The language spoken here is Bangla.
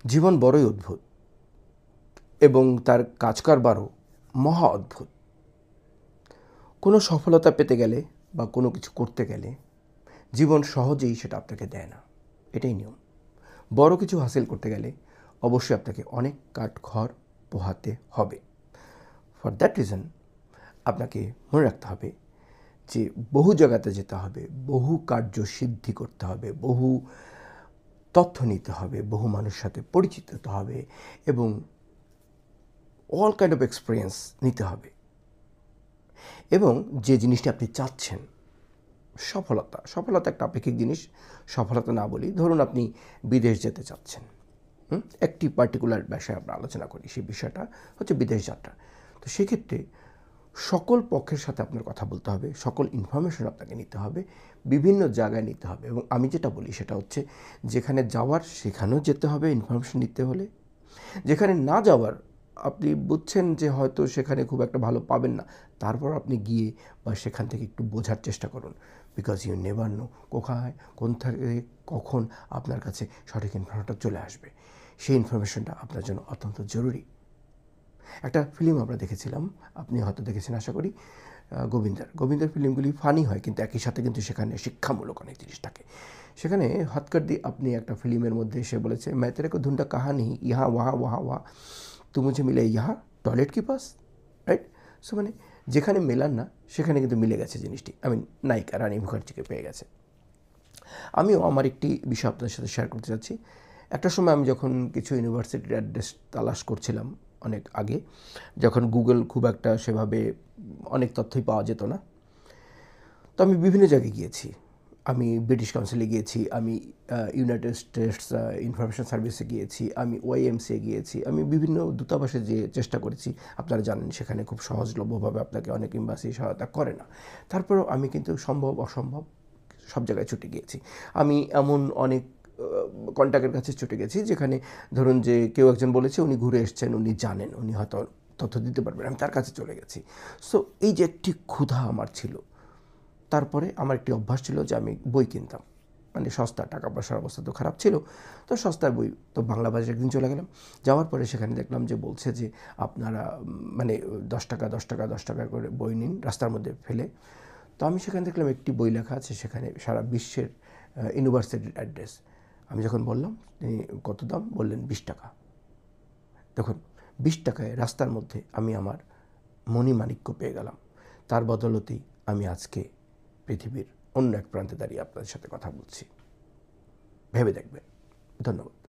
জীবন বড়ই অদ্ভুত এবং তার কাজকারবারও মহা অদ্ভুত। কোনো সফলতা পেতে গেলে বা কোনো কিছু করতে গেলে জীবন সহজেই সেটা আপনাকে দেয় না, এটাই নিয়ম। বড় কিছু হাসিল করতে গেলে অবশ্যই আপনাকে অনেক কাঠখড় পোহাতে হবে। ফর দ্যাট রিজন আপনাকে মনে রাখতে হবে যে বহু জায়গাতে যেতে হবে, বহু কার্য সিদ্ধি করতে হবে, বহু তথ্য নিতে হবে, বহু মানুষের সাথে পরিচিত হতে হবে এবং অল কাইন্ড অফ এক্সপিরিয়েন্স নিতে হবে। এবং যে জিনিসটি আপনি চাচ্ছেন, সফলতা একটা আপেক্ষিক জিনিস। সফলতা না বলি, ধরুন আপনি বিদেশ যেতে চাচ্ছেন, একটি পার্টিকুলার বিষয়ে আমরা আলোচনা করি, সেই বিষয়টা হচ্ছে বিদেশ যাত্রা। তো সেক্ষেত্রে সকল পক্ষের সাথে আপনার কথা বলতে হবে, সকল ইনফরমেশন আপনাকে নিতে হবে, বিভিন্ন জায়গায় নিতে হবে। এবং আমি যেটা বলি সেটা হচ্ছে যেখানে যাওয়ার সেখানেও যেতে হবে ইনফরমেশন নিতে হলে, যেখানে না যাওয়ার আপনি বুঝছেন যে হয়তো সেখানে খুব একটা ভালো পাবেন না, তারপর আপনি গিয়ে বা সেখান থেকে একটু বোঝার চেষ্টা করুন। বিকজ ইউ নেভার নো কোন থেকে কখন আপনার কাছে সঠিক ইনফরমেশনটা চলে আসবে। সেই ইনফরমেশনটা আপনার জন্য অত্যন্ত জরুরি। একটা ফিল্ম আমরা দেখেছিলাম, আপনি হয়তো দেখেছেন আশা করি, গোবিন্দার ফিল্মগুলি ফানি হয় কিন্তু একই সাথে কিন্তু সেখানে শিক্ষামূলক অনেক জিনিস থাকে। সেখানে হৎকর্দি আপনি একটা ফিল্মের মধ্যে এসে বলেছে, मैं तेरे को ढूंढा कहाँ नहीं, यहाँ वहाँ वहाँ वहाँ, तू मुझे मिले यहाँ টয়লেট কি পাস, রাইট? সো মানে যেখানে মেলার না সেখানে কিন্তু মিলে গেছে জিনিসটি। নায়িকা রানী মুখার্জিকে পেয়ে গেছে। আমিও আমার একটি বিষয় আপনাদের সাথে শেয়ার করতে চাচ্ছি। একটা সময় আমি যখন কিছু ইউনিভার্সিটির অ্যাড্রেস তালাশ করছিলাম, অনেক আগে, যখন গুগল খুব একটা সেভাবে অনেক তথ্যই পাওয়া যেত না, তো আমি বিভিন্ন জায়গায় গিয়েছি। আমি ব্রিটিশ কাউন্সিলে গিয়েছি, আমি ইউনাইটেড স্টেটস ইনফরমেশন সার্ভিসে গিয়েছি, আমি ওআইএমসিয়ে গিয়েছি, আমি বিভিন্ন দূতাবাসে যেয়ে চেষ্টা করেছি। আপনারা জানেন সেখানে খুব সহজলভ্যভাবে আপনাকে অনেক এম্বাসি সহায়তা করে না। তারপরেও আমি কিন্তু সম্ভব অসম্ভব সব জায়গায় ছুটে গিয়েছি। আমি এমন অনেক কন্ট্যাক্টের কাছে ছুটে গেছি যেখানে ধরুন যে কেউ একজন বলেছে উনি ঘুরে এসছেন, উনি জানেন, উনি হয়তো তথ্য দিতে পারবেন, আমি তার কাছে চলে গেছি। সো এই যে একটি ক্ষুধা আমার ছিল। তারপরে আমার একটি অভ্যাস ছিল যে আমি বই কিনতাম, মানে সস্তা, টাকা পয়সার অবস্থা তো খারাপ ছিল, তো সস্তার বই। তো বাংলা বাজারে একদিন চলে গেলাম, যাওয়ার পরে সেখানে দেখলাম যে বলছে যে আপনারা মানে 10 টাকা করে বই নিন রাস্তার মধ্যে ফেলে। তো আমি সেখানে দেখলাম একটি বই লেখা আছে, সেখানে সারা বিশ্বের ইউনিভার্সিটির অ্যাড্রেস। আমি যখন বললাম তিনি কত দাম, বললেন 20 টাকা। দেখুন, 20 টাকায় রাস্তার মধ্যে আমি আমার মণিমাণিক্য পেয়ে গেলাম। তার বদলতেই আমি আজকে পৃথিবীর অন্য এক প্রান্তে দাঁড়িয়ে আপনাদের সাথে কথা বলছি। ভেবে দেখবেন। ধন্যবাদ।